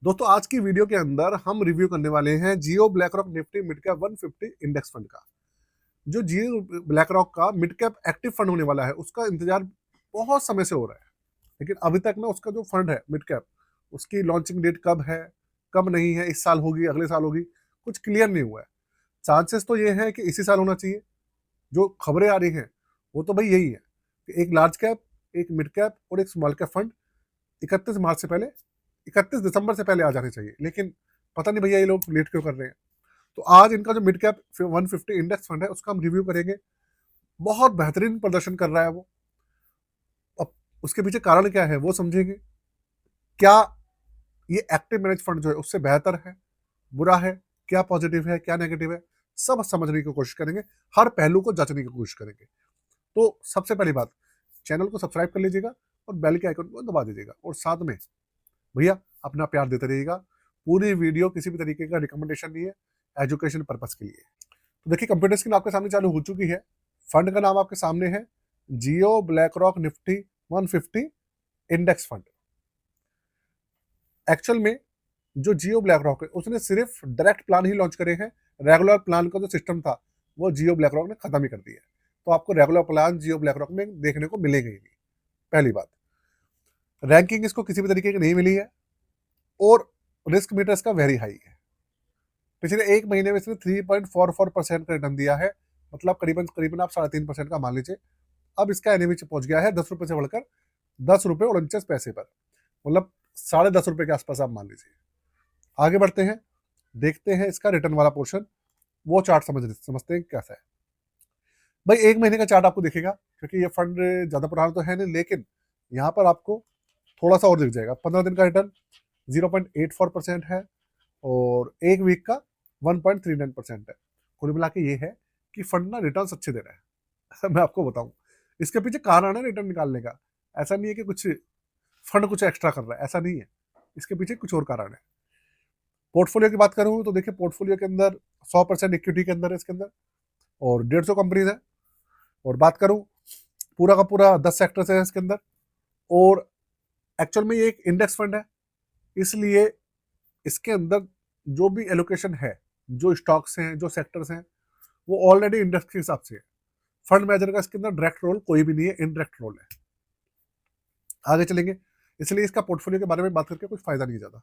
दोस्तों आज की वीडियो के अंदर हम रिव्यू करने वाले हैं Jio BlackRock Nifty mid cap 150 index fund का। जो जियो ब्लैक रॉक का मिड कैप एक्टिव फंड होने वाला है उसका इंतजार बहुत समय से हो रहा है, लेकिन अभी तक ना उसका जो फंड है मिड कैप, उसकी लॉन्चिंग डेट कब है कब नहीं है, इस साल होगी अगले साल होगी, कुछ क्लियर नहीं हुआ है। चांसेस तो ये है कि इसी साल होना चाहिए। जो खबरें आ रही हैं वो तो भाई यही है कि एक लार्ज कैप, एक मिड कैप और एक स्मॉल कैप फंड 31 मार्च से पहले, 31 दिसंबर से पहले आ जाने चाहिए, लेकिन पता नहीं भैया ये लोग लेट क्यों कर रहे हैं। तो आज इनका जो मिड कैप 150 इंडेक्स फंड है उसका हम रिव्यू करेंगे। बहुत बेहतरीन प्रदर्शन कर रहा है वो। अब उसके पीछे कारण क्या है वो समझेंगे। क्या ये एक्टिव मैनेज फंड जो है उससे बेहतर है, बुरा है, क्या पॉजिटिव है क्या नेगेटिव है, सब समझने की कोशिश करेंगे। हर पहलू को जांचने की कोशिश करेंगे। तो सबसे पहली बात, चैनल को सब्सक्राइब कर लीजिएगा और बेल के आइकन को दबा दीजिएगा, और साथ में भैया अपना प्यार देते रहिएगा। पूरी वीडियो किसी भी तरीके का रिकमेंडेशन नहीं है, एजुकेशन पर्पस के लिए। तो देखिए कंप्यूटर स्क्रीन आपके सामने चालू हो चुकी है। फंड का नाम आपके सामने है Jio BlackRock Nifty 150 index fund. Actual में जो जियो ब्लैक रॉक है उसने सिर्फ डायरेक्ट प्लान ही लॉन्च करे हैं। रेगुलर प्लान का जो सिस्टम था वो जियो ब्लैक रॉक ने खत्म ही कर दिया है। तो आपको रेगुलर प्लान जियो ब्लैक रॉक में देखने को मिलेगा ही नहीं। पहली बात, रैंकिंग इसको किसी भी तरीके की नहीं मिली है, और रिस्क मीटर इसका वेरी हाई है। पिछले एक महीने में इसने 3.44% का रिटर्न दिया है, मतलब करीबन करीबन आप 3.5% का मान लीजिए। अब इसका एनएवी पहुंच गया है 10 रुपए से बढ़कर 10 रुपए 49 पैसे पर, मतलब 10.5 रुपए के आसपास आप मान लीजिए। आगे बढ़ते हैं, देखते हैं इसका रिटर्न वाला पोर्शन, वो चार्ट समझते हैं कैसा है। भाई एक महीने का चार्ट आपको दिखेगा, क्योंकि ये फंड ज्यादा पुराना तो है नहीं, लेकिन यहाँ पर आपको थोड़ा सा और दिख जाएगा। 15 दिन का रिटर्न 0.84% है, और एक वीक का 1.39% है। कुल मिला के ये है कि फंड ना रिटर्न अच्छे दे रहा है। मैं आपको बताऊं, इसके पीछे कारण है रिटर्न निकालने का। ऐसा नहीं है कि कुछ फंड कुछ एक्स्ट्रा कर रहा है, ऐसा नहीं है। इसके पीछे कुछ और कारण है। पोर्टफोलियो की बात करूं तो देखिए पोर्टफोलियो के अंदर 100% इक्विटी के अंदर है इसके अंदर, और 150 कंपनीज है। और बात करूं, पूरा का पूरा 10 सेक्टर्स है इसके अंदर। और एक्चुअल में ये एक इंडेक्स फंड है, इसलिए इसके अंदर जो भी एलोकेशन है, जो स्टॉक्स हैं जो सेक्टर्स हैं, वो ऑलरेडी इंडेक्स के हिसाब से है। फंड मैनेजर का इसके अंदर डायरेक्ट रोल कोई भी नहीं है, इनडायरेक्ट रोल है। आगे चलेंगे, इसलिए इसका पोर्टफोलियो के बारे में बात करके कुछ फायदा नहीं ज्यादा।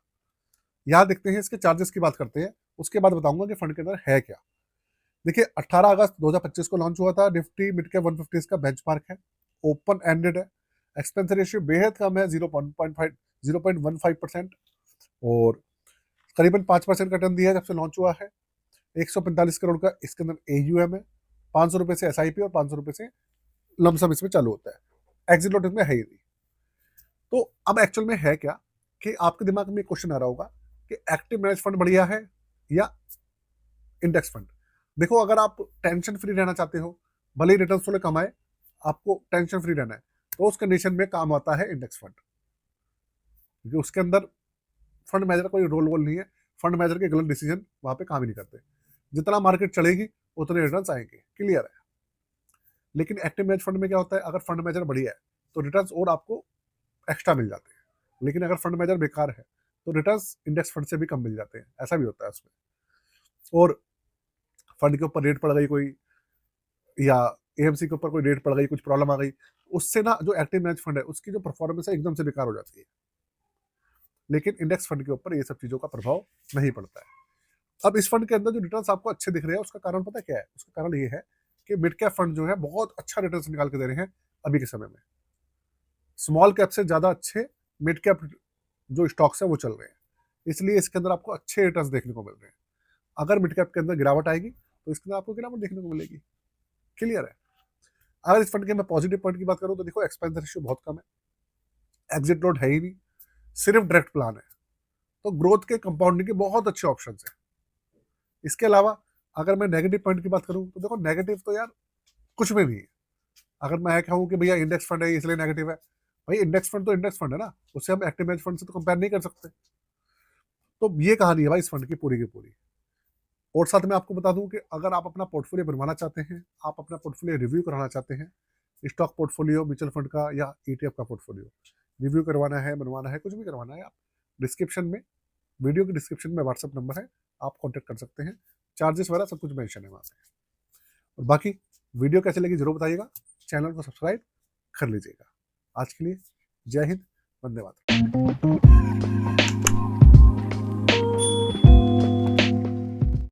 यहाँ देखते हैं इसके चार्जेस की बात करते हैं, उसके बाद बताऊंगा कि फंड के अंदर है क्या। देखिए 18 अगस्त 2025 को लॉन्च हुआ था। निफ्टी मिड कैप 150 इसका बेंचमार्क है, ओपन एंडेड है। एक्सपेंस रेशियो बेहद कम है, 0.15%, और करीबन 5% का टर्न दिया है जब से लॉन्च हुआ है। 145 करोड़ का इसके अंदर एयूएम है। 500 रुपए से एसआईपी और 500 रुपए से लमसम इसमें चालू होता है। एग्जिट नोट इसमें है ही नहीं। तो अब एक्चुअल में है क्या, कि आपके दिमाग में क्वेश्चन आ रहा होगा कि एक्टिव मैनेज फंड बढ़िया है या इंडेक्स फंड। देखो अगर आप टेंशन फ्री रहना चाहते हो, भले ही रिटर्न थोड़े कम आए, आपको टेंशन फ्री रहना है, तो उस कंडीशन में काम आता है इंडेक्स फंड, क्योंकि उसके अंदर फंड मैनेजर कोई रोल वोल नहीं है। फंड मैनेजर के गलत डिसीजन वहां पे काम ही नहीं करते। जितना मार्केट चढ़ेगी उतने रिटर्न आएंगे, क्लियर है। लेकिन एक्टिव मैनेज फंड में क्या होता है, अगर फंड मैनेजर बढ़िया है तो रिटर्न और आपको एक्स्ट्रा मिल जाते हैं, लेकिन अगर फंड मैनेजर बेकार है तो रिटर्न इंडेक्स फंड से भी कम मिल जाते हैं, ऐसा भी होता है उसमें। और फंड के ऊपर रेट पड़ गई कोई, या एएमसी के ऊपर कोई रेट पड़ गई, कुछ प्रॉब्लम आ गई, उससे ना जो एक्टिव मैनेज फंड है उसकी जो परफॉर्मेंस है एकदम से बेकार हो जाती है। लेकिन इंडेक्स फंड के ऊपर ये सब चीजों का प्रभाव नहीं पड़ता है। अब इस फंड के अंदर जो रिटर्न्स आपको अच्छे दिख रहे हैं उसका कारण पता क्या है? उसका कारण ये है कि मिड कैप फंड जो है बहुत अच्छा रिटर्न निकाल के दे रहे हैं अभी के समय में। स्मॉल कैप से ज्यादा अच्छे मिड कैप जो स्टॉक्स है वो चल रहे हैं, इसलिए इसके अंदर आपको अच्छे रिटर्न्स देखने को मिल रहे हैं। अगर मिड कैप के अंदर गिरावट आएगी तो इसके अंदर आपको गिरावट देखने को मिलेगी, क्लियर है। अगर इस फंड के मैं पॉजिटिव पॉइंट की बात करूं तो देखो एक्सपेंस रेशियो बहुत कम है, एग्जिट लोड है ही नहीं, सिर्फ डायरेक्ट प्लान है। तो ग्रोथ के कंपाउंडिंग के बहुत अच्छे ऑप्शन है। इसके अलावा अगर मैं नेगेटिव पॉइंट की बात करूं तो देखो नेगेटिव तो यार कुछ में भी है। अगर मैं कहूँ कि भैया इंडेक्स फंड है इसलिए नेगेटिव है, भाई इंडेक्स फंड तो इंडेक्स फंड है ना, उससे हम एक्टिव मैनेज फंड से तो कंपेयर नहीं कर सकते। तो ये कहानी है भाई इस फंड की पूरी की पूरी। और साथ में आपको बता दूं कि अगर आप अपना पोर्टफोलियो बनवाना चाहते हैं, आप अपना पोर्टफोलियो रिव्यू कराना चाहते हैं, स्टॉक पोर्टफोलियो, म्यूचुअल फंड का या ईटीएफ का पोर्टफोलियो रिव्यू करवाना है, बनवाना है, कुछ भी करवाना है, आप डिस्क्रिप्शन में वीडियो के डिस्क्रिप्शन में व्हाट्सअप नंबर है, आप कॉन्टेक्ट कर सकते हैं। चार्जेस वगैरह सब कुछ मेंशन है वहाँ पे। और बाकी वीडियो कैसे लगी जरूर बताइएगा, चैनल को सब्सक्राइब कर लीजिएगा। आज के लिए जय हिंद, वंदे मातरम।